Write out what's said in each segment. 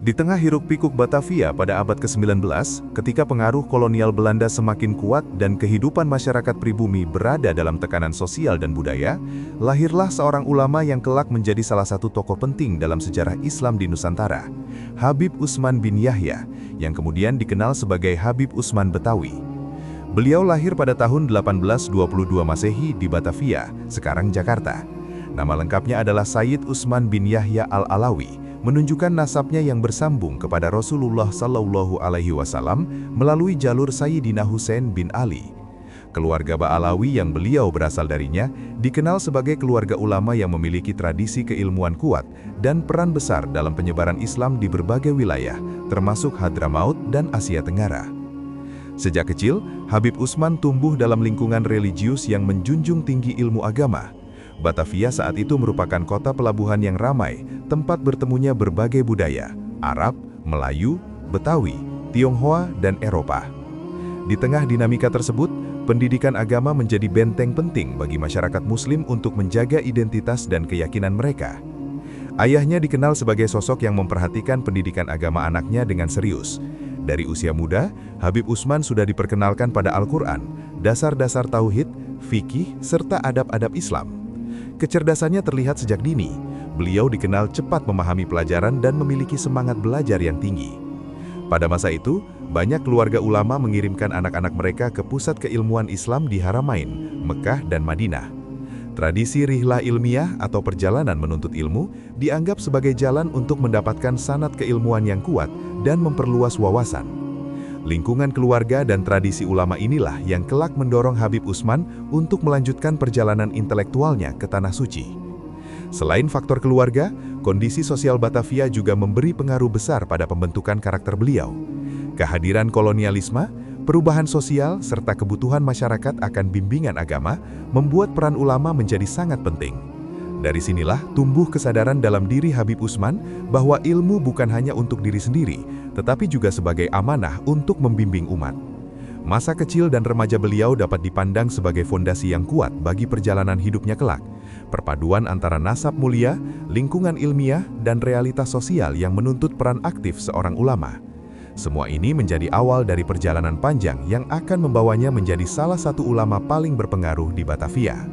Di tengah hiruk-pikuk Batavia pada abad ke-19, ketika pengaruh kolonial Belanda semakin kuat dan kehidupan masyarakat pribumi berada dalam tekanan sosial dan budaya, lahirlah seorang ulama yang kelak menjadi salah satu tokoh penting dalam sejarah Islam di Nusantara, Habib Utsman bin Yahya, yang kemudian dikenal sebagai Habib Utsman Betawi. Beliau lahir pada tahun 1822 Masehi di Batavia, sekarang Jakarta. Nama lengkapnya adalah Sayyid Utsman bin Yahya Al-Alawi, menunjukkan nasabnya yang bersambung kepada Rasulullah Shallallahu Alaihi Wasallam melalui jalur Sayyidina Husain bin Ali. Keluarga Ba'alawi yang beliau berasal darinya dikenal sebagai keluarga ulama yang memiliki tradisi keilmuan kuat dan peran besar dalam penyebaran Islam di berbagai wilayah, termasuk Hadramaut dan Asia Tenggara. Sejak kecil, Habib Utsman tumbuh dalam lingkungan religius yang menjunjung tinggi ilmu agama. Batavia saat itu merupakan kota pelabuhan yang ramai, tempat bertemunya berbagai budaya, Arab, Melayu, Betawi, Tionghoa, dan Eropa. Di tengah dinamika tersebut, pendidikan agama menjadi benteng penting bagi masyarakat Muslim untuk menjaga identitas dan keyakinan mereka. Ayahnya dikenal sebagai sosok yang memperhatikan pendidikan agama anaknya dengan serius. Dari usia muda, Habib Utsman sudah diperkenalkan pada Al-Quran, dasar-dasar tauhid, fikih, serta adab-adab Islam. Kecerdasannya terlihat sejak dini. Beliau dikenal cepat memahami pelajaran dan memiliki semangat belajar yang tinggi. Pada masa itu, banyak keluarga ulama mengirimkan anak-anak mereka ke pusat keilmuan Islam di Haramain, Mekah dan Madinah. Tradisi rihlah ilmiah atau perjalanan menuntut ilmu dianggap sebagai jalan untuk mendapatkan sanad keilmuan yang kuat dan memperluas wawasan. Lingkungan keluarga dan tradisi ulama inilah yang kelak mendorong Habib Utsman untuk melanjutkan perjalanan intelektualnya ke Tanah Suci. Selain faktor keluarga, kondisi sosial Batavia juga memberi pengaruh besar pada pembentukan karakter beliau. Kehadiran kolonialisme, perubahan sosial, serta kebutuhan masyarakat akan bimbingan agama membuat peran ulama menjadi sangat penting. Dari sinilah tumbuh kesadaran dalam diri Habib Utsman bahwa ilmu bukan hanya untuk diri sendiri, tetapi juga sebagai amanah untuk membimbing umat. Masa kecil dan remaja beliau dapat dipandang sebagai fondasi yang kuat bagi perjalanan hidupnya kelak. Perpaduan antara nasab mulia, lingkungan ilmiah, dan realitas sosial yang menuntut peran aktif seorang ulama. Semua ini menjadi awal dari perjalanan panjang yang akan membawanya menjadi salah satu ulama paling berpengaruh di Batavia.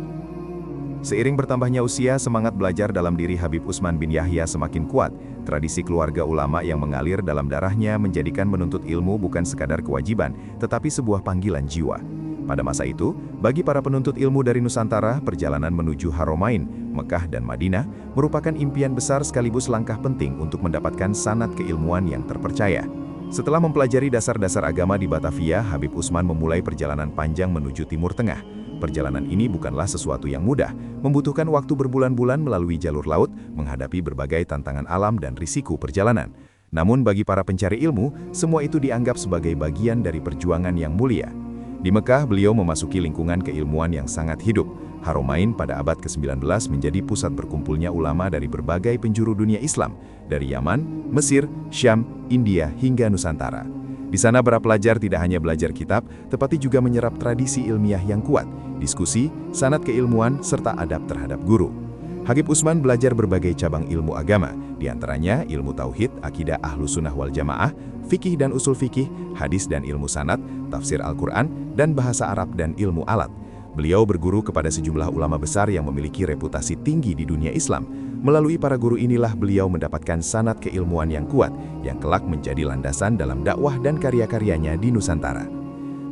Seiring bertambahnya usia, semangat belajar dalam diri Habib Utsman bin Yahya semakin kuat. Tradisi keluarga ulama yang mengalir dalam darahnya menjadikan menuntut ilmu bukan sekadar kewajiban, tetapi sebuah panggilan jiwa. Pada masa itu, bagi para penuntut ilmu dari Nusantara, perjalanan menuju Haramain, Mekah dan Madinah merupakan impian besar sekaligus langkah penting untuk mendapatkan sanad keilmuan yang terpercaya. Setelah mempelajari dasar-dasar agama di Batavia, Habib Utsman memulai perjalanan panjang menuju Timur Tengah. Perjalanan ini bukanlah sesuatu yang mudah, membutuhkan waktu berbulan-bulan melalui jalur laut, menghadapi berbagai tantangan alam dan risiko perjalanan. Namun bagi para pencari ilmu, semua itu dianggap sebagai bagian dari perjuangan yang mulia. Di Mekah, beliau memasuki lingkungan keilmuan yang sangat hidup. Haramain pada abad ke-19 menjadi pusat berkumpulnya ulama dari berbagai penjuru dunia Islam, dari Yaman, Mesir, Syam, India, hingga Nusantara. Di sana para pelajar tidak hanya belajar kitab, tetapi juga menyerap tradisi ilmiah yang kuat, diskusi, sanad keilmuan, serta adab terhadap guru. Habib Utsman belajar berbagai cabang ilmu agama, diantaranya ilmu tauhid, akidah ahlus sunnah wal jamaah, fikih dan usul fikih, hadis dan ilmu sanad, tafsir Al-Quran, dan bahasa Arab dan ilmu alat. Beliau berguru kepada sejumlah ulama besar yang memiliki reputasi tinggi di dunia Islam. Melalui para guru inilah beliau mendapatkan sanad keilmuan yang kuat, yang kelak menjadi landasan dalam dakwah dan karya-karyanya di Nusantara.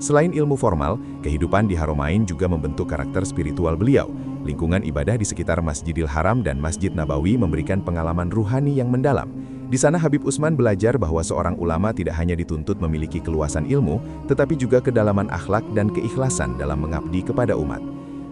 Selain ilmu formal, kehidupan di Haramain juga membentuk karakter spiritual beliau. Lingkungan ibadah di sekitar Masjidil Haram dan Masjid Nabawi memberikan pengalaman ruhani yang mendalam. Di sana Habib Utsman belajar bahwa seorang ulama tidak hanya dituntut memiliki keluasan ilmu, tetapi juga kedalaman akhlak dan keikhlasan dalam mengabdi kepada umat.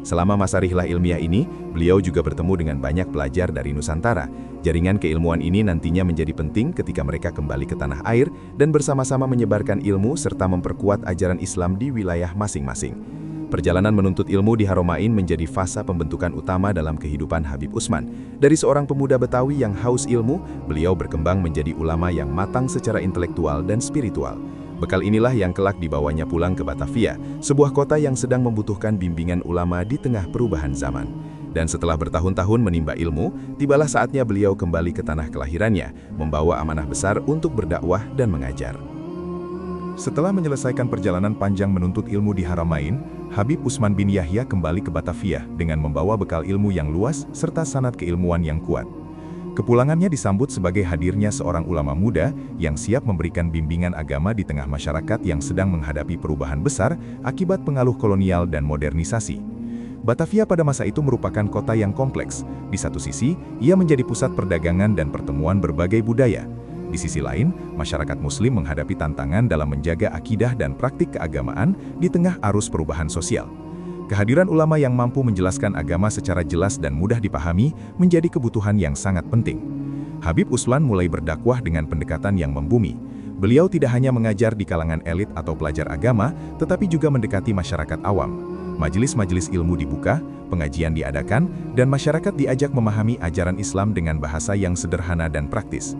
Selama masa rihlah ilmiah ini, beliau juga bertemu dengan banyak pelajar dari Nusantara. Jaringan keilmuan ini nantinya menjadi penting ketika mereka kembali ke tanah air dan bersama-sama menyebarkan ilmu serta memperkuat ajaran Islam di wilayah masing-masing. Perjalanan menuntut ilmu di Haramain menjadi fasa pembentukan utama dalam kehidupan Habib Utsman. Dari seorang pemuda Betawi yang haus ilmu, beliau berkembang menjadi ulama yang matang secara intelektual dan spiritual. Bekal inilah yang kelak dibawanya pulang ke Batavia, sebuah kota yang sedang membutuhkan bimbingan ulama di tengah perubahan zaman. Dan setelah bertahun-tahun menimba ilmu, tibalah saatnya beliau kembali ke tanah kelahirannya, membawa amanah besar untuk berdakwah dan mengajar. Setelah menyelesaikan perjalanan panjang menuntut ilmu di Haramain, Habib Utsman bin Yahya kembali ke Batavia dengan membawa bekal ilmu yang luas serta sanad keilmuan yang kuat. Kepulangannya disambut sebagai hadirnya seorang ulama muda yang siap memberikan bimbingan agama di tengah masyarakat yang sedang menghadapi perubahan besar akibat pengaruh kolonial dan modernisasi. Batavia pada masa itu merupakan kota yang kompleks. Di satu sisi, ia menjadi pusat perdagangan dan pertemuan berbagai budaya. Di sisi lain, masyarakat Muslim menghadapi tantangan dalam menjaga akidah dan praktik keagamaan di tengah arus perubahan sosial. Kehadiran ulama yang mampu menjelaskan agama secara jelas dan mudah dipahami menjadi kebutuhan yang sangat penting. Habib Utsman mulai berdakwah dengan pendekatan yang membumi. Beliau tidak hanya mengajar di kalangan elit atau pelajar agama, tetapi juga mendekati masyarakat awam. Majelis-majelis ilmu dibuka, pengajian diadakan, dan masyarakat diajak memahami ajaran Islam dengan bahasa yang sederhana dan praktis.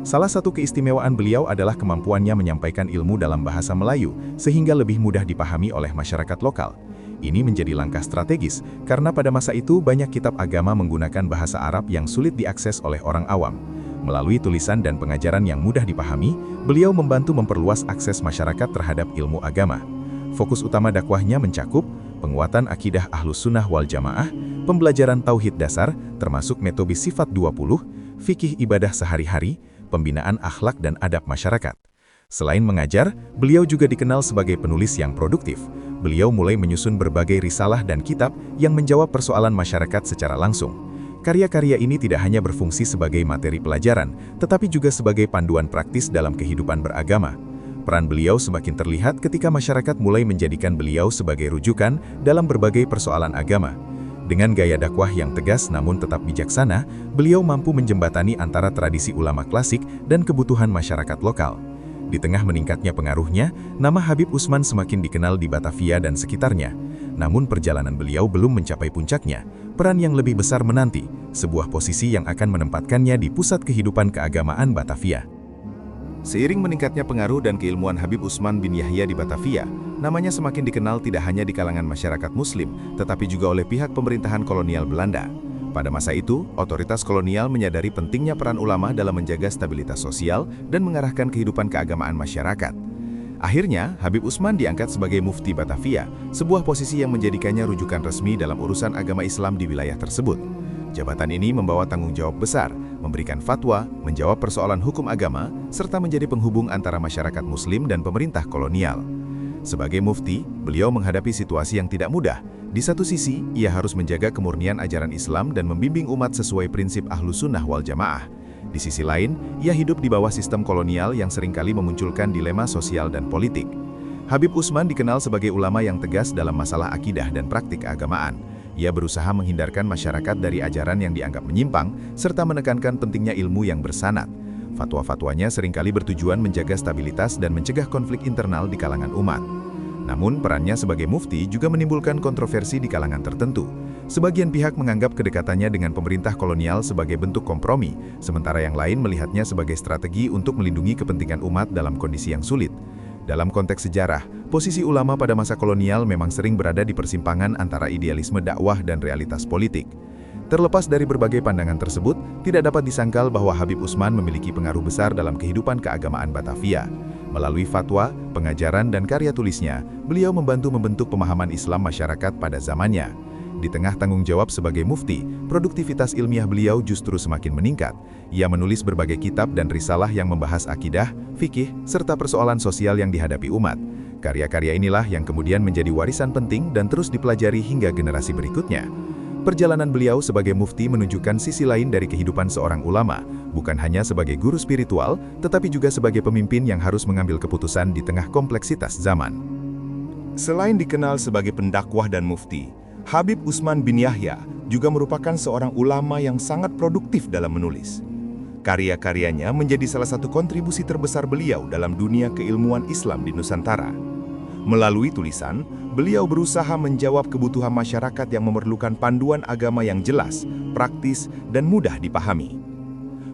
Salah satu keistimewaan beliau adalah kemampuannya menyampaikan ilmu dalam bahasa Melayu, sehingga lebih mudah dipahami oleh masyarakat lokal. Ini menjadi langkah strategis, karena pada masa itu banyak kitab agama menggunakan bahasa Arab yang sulit diakses oleh orang awam. Melalui tulisan dan pengajaran yang mudah dipahami, beliau membantu memperluas akses masyarakat terhadap ilmu agama. Fokus utama dakwahnya mencakup penguatan akidah Ahlus Sunnah wal Jamaah, pembelajaran tauhid dasar, termasuk metode sifat 20, fikih ibadah sehari-hari, pembinaan akhlak dan adab masyarakat. Selain mengajar, beliau juga dikenal sebagai penulis yang produktif. Beliau mulai menyusun berbagai risalah dan kitab yang menjawab persoalan masyarakat secara langsung. Karya-karya ini tidak hanya berfungsi sebagai materi pelajaran, tetapi juga sebagai panduan praktis dalam kehidupan beragama. Peran beliau semakin terlihat ketika masyarakat mulai menjadikan beliau sebagai rujukan dalam berbagai persoalan agama. Dengan gaya dakwah yang tegas namun tetap bijaksana, beliau mampu menjembatani antara tradisi ulama klasik dan kebutuhan masyarakat lokal. Di tengah meningkatnya pengaruhnya, nama Habib Utsman semakin dikenal di Batavia dan sekitarnya. Namun perjalanan beliau belum mencapai puncaknya. Peran yang lebih besar menanti, sebuah posisi yang akan menempatkannya di pusat kehidupan keagamaan Batavia. Seiring meningkatnya pengaruh dan keilmuan Habib Utsman bin Yahya di Batavia, namanya semakin dikenal tidak hanya di kalangan masyarakat Muslim, tetapi juga oleh pihak pemerintahan kolonial Belanda. Pada masa itu, otoritas kolonial menyadari pentingnya peran ulama dalam menjaga stabilitas sosial dan mengarahkan kehidupan keagamaan masyarakat. Akhirnya, Habib Utsman diangkat sebagai Mufti Batavia, sebuah posisi yang menjadikannya rujukan resmi dalam urusan agama Islam di wilayah tersebut. Jabatan ini membawa tanggung jawab besar, memberikan fatwa, menjawab persoalan hukum agama, serta menjadi penghubung antara masyarakat Muslim dan pemerintah kolonial. Sebagai mufti, beliau menghadapi situasi yang tidak mudah. Di satu sisi, ia harus menjaga kemurnian ajaran Islam dan membimbing umat sesuai prinsip Ahlus Sunnah wal Jamaah. Di sisi lain, ia hidup di bawah sistem kolonial yang seringkali memunculkan dilema sosial dan politik. Habib Utsman dikenal sebagai ulama yang tegas dalam masalah akidah dan praktik keagamaan. Ia berusaha menghindarkan masyarakat dari ajaran yang dianggap menyimpang, serta menekankan pentingnya ilmu yang bersanad. Fatwa-fatwanya seringkali bertujuan menjaga stabilitas dan mencegah konflik internal di kalangan umat. Namun, perannya sebagai mufti juga menimbulkan kontroversi di kalangan tertentu. Sebagian pihak menganggap kedekatannya dengan pemerintah kolonial sebagai bentuk kompromi, sementara yang lain melihatnya sebagai strategi untuk melindungi kepentingan umat dalam kondisi yang sulit. Dalam konteks sejarah, posisi ulama pada masa kolonial memang sering berada di persimpangan antara idealisme dakwah dan realitas politik. Terlepas dari berbagai pandangan tersebut, tidak dapat disangkal bahwa Habib Utsman memiliki pengaruh besar dalam kehidupan keagamaan Batavia. Melalui fatwa, pengajaran, dan karya tulisnya, beliau membantu membentuk pemahaman Islam masyarakat pada zamannya. Di tengah tanggung jawab sebagai mufti, produktivitas ilmiah beliau justru semakin meningkat. Ia menulis berbagai kitab dan risalah yang membahas akidah, fikih, serta persoalan sosial yang dihadapi umat. Karya-karya inilah yang kemudian menjadi warisan penting dan terus dipelajari hingga generasi berikutnya. Perjalanan beliau sebagai mufti menunjukkan sisi lain dari kehidupan seorang ulama, bukan hanya sebagai guru spiritual, tetapi juga sebagai pemimpin yang harus mengambil keputusan di tengah kompleksitas zaman. Selain dikenal sebagai pendakwah dan mufti, Habib Utsman bin Yahya juga merupakan seorang ulama yang sangat produktif dalam menulis. Karya-karyanya menjadi salah satu kontribusi terbesar beliau dalam dunia keilmuan Islam di Nusantara. Melalui tulisan, beliau berusaha menjawab kebutuhan masyarakat yang memerlukan panduan agama yang jelas, praktis, dan mudah dipahami.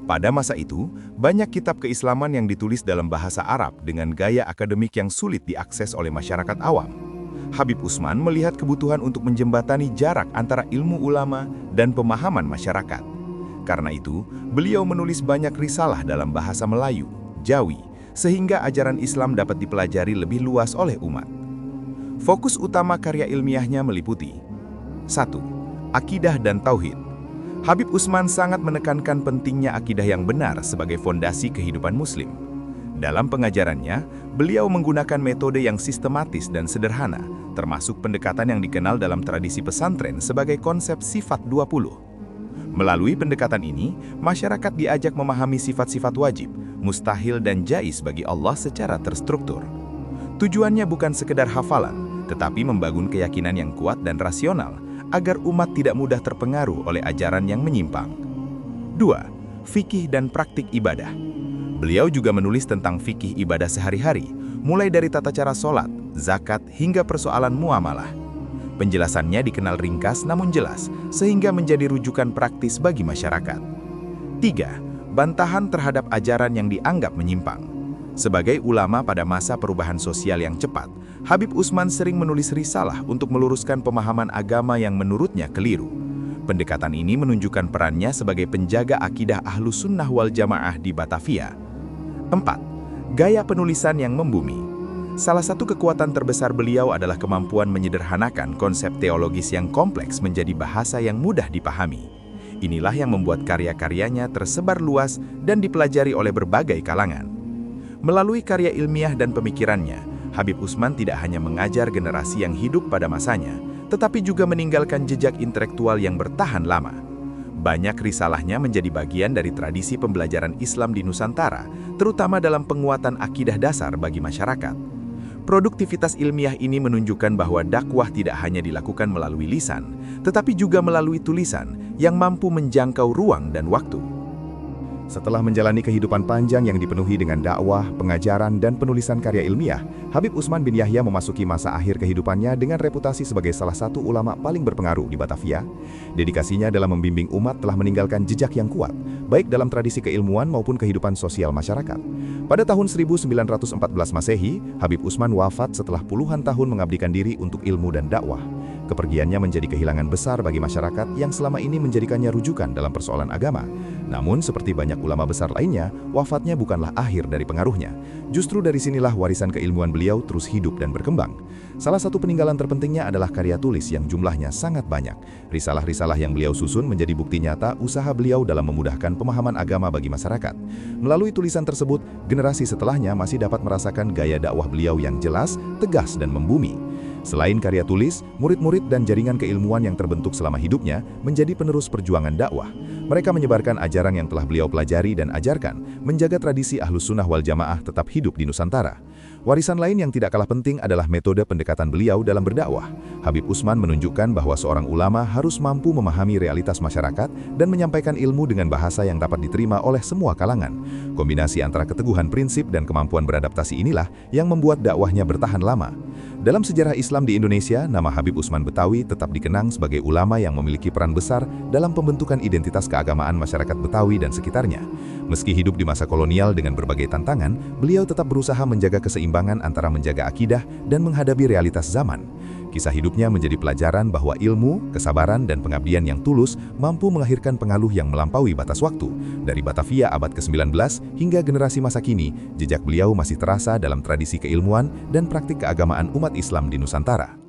Pada masa itu, banyak kitab keislaman yang ditulis dalam bahasa Arab dengan gaya akademik yang sulit diakses oleh masyarakat awam. Habib Usman melihat kebutuhan untuk menjembatani jarak antara ilmu ulama dan pemahaman masyarakat. Karena itu, beliau menulis banyak risalah dalam bahasa Melayu, Jawi, sehingga ajaran Islam dapat dipelajari lebih luas oleh umat. Fokus utama karya ilmiahnya meliputi 1. Akidah dan Tauhid. Habib Usman sangat menekankan pentingnya akidah yang benar sebagai fondasi kehidupan Muslim. Dalam pengajarannya, beliau menggunakan metode yang sistematis dan sederhana, termasuk pendekatan yang dikenal dalam tradisi pesantren sebagai konsep sifat 20. Melalui pendekatan ini, masyarakat diajak memahami sifat-sifat wajib, mustahil dan jais bagi Allah secara terstruktur. Tujuannya bukan sekedar hafalan, tetapi membangun keyakinan yang kuat dan rasional, agar umat tidak mudah terpengaruh oleh ajaran yang menyimpang. 2. Fikih dan praktik ibadah. Beliau juga menulis tentang fikih ibadah sehari-hari, mulai dari tata cara sholat, zakat, hingga persoalan muamalah. Penjelasannya dikenal ringkas namun jelas, sehingga menjadi rujukan praktis bagi masyarakat. 3. Bantahan terhadap ajaran yang dianggap menyimpang. Sebagai ulama pada masa perubahan sosial yang cepat, Habib Usman sering menulis risalah untuk meluruskan pemahaman agama yang menurutnya keliru. Pendekatan ini menunjukkan perannya sebagai penjaga akidah Ahlus Sunnah wal Jamaah di Batavia. 4. Gaya penulisan yang membumi. Salah satu kekuatan terbesar beliau adalah kemampuan menyederhanakan konsep teologis yang kompleks menjadi bahasa yang mudah dipahami. Inilah yang membuat karya-karyanya tersebar luas dan dipelajari oleh berbagai kalangan. Melalui karya ilmiah dan pemikirannya, Habib Usman tidak hanya mengajar generasi yang hidup pada masanya, tetapi juga meninggalkan jejak intelektual yang bertahan lama. Banyak risalahnya menjadi bagian dari tradisi pembelajaran Islam di Nusantara, terutama dalam penguatan akidah dasar bagi masyarakat. Produktivitas ilmiah ini menunjukkan bahwa dakwah tidak hanya dilakukan melalui lisan, tetapi juga melalui tulisan yang mampu menjangkau ruang dan waktu. Setelah menjalani kehidupan panjang yang dipenuhi dengan dakwah, pengajaran, dan penulisan karya ilmiah, Habib Usman bin Yahya memasuki masa akhir kehidupannya dengan reputasi sebagai salah satu ulama paling berpengaruh di Batavia. Dedikasinya dalam membimbing umat telah meninggalkan jejak yang kuat, baik dalam tradisi keilmuan maupun kehidupan sosial masyarakat. Pada tahun 1914 Masehi, Habib Usman wafat setelah puluhan tahun mengabdikan diri untuk ilmu dan dakwah. Kepergiannya menjadi kehilangan besar bagi masyarakat yang selama ini menjadikannya rujukan dalam persoalan agama. Namun, seperti banyak ulama besar lainnya, wafatnya bukanlah akhir dari pengaruhnya. Justru dari sinilah warisan keilmuan beliau terus hidup dan berkembang. Salah satu peninggalan terpentingnya adalah karya tulis yang jumlahnya sangat banyak. Risalah-risalah yang beliau susun menjadi bukti nyata usaha beliau dalam memudahkan pemahaman agama bagi masyarakat. Melalui tulisan tersebut, generasi setelahnya masih dapat merasakan gaya dakwah beliau yang jelas, tegas, dan membumi. Selain karya tulis, murid-murid dan jaringan keilmuan yang terbentuk selama hidupnya menjadi penerus perjuangan dakwah. Mereka menyebarkan ajaran yang telah beliau pelajari dan ajarkan, menjaga tradisi Ahlus Sunnah wal Jamaah tetap hidup di Nusantara. Warisan lain yang tidak kalah penting adalah metode pendekatan beliau dalam berdakwah. Habib Usman menunjukkan bahwa seorang ulama harus mampu memahami realitas masyarakat dan menyampaikan ilmu dengan bahasa yang dapat diterima oleh semua kalangan. Kombinasi antara keteguhan prinsip dan kemampuan beradaptasi inilah yang membuat dakwahnya bertahan lama. Dalam sejarah Islam di Indonesia, nama Habib Usman Betawi tetap dikenang sebagai ulama yang memiliki peran besar dalam pembentukan identitas keagamaan masyarakat Betawi dan sekitarnya. Meski hidup di masa kolonial dengan berbagai tantangan, beliau tetap berusaha menjaga keseimbangan antara menjaga akidah dan menghadapi realitas zaman. Kisah hidupnya menjadi pelajaran bahwa ilmu, kesabaran, dan pengabdian yang tulus mampu melahirkan pengaruh yang melampaui batas waktu. Dari Batavia abad ke-19 hingga generasi masa kini, jejak beliau masih terasa dalam tradisi keilmuan dan praktik keagamaan umat Islam di Nusantara.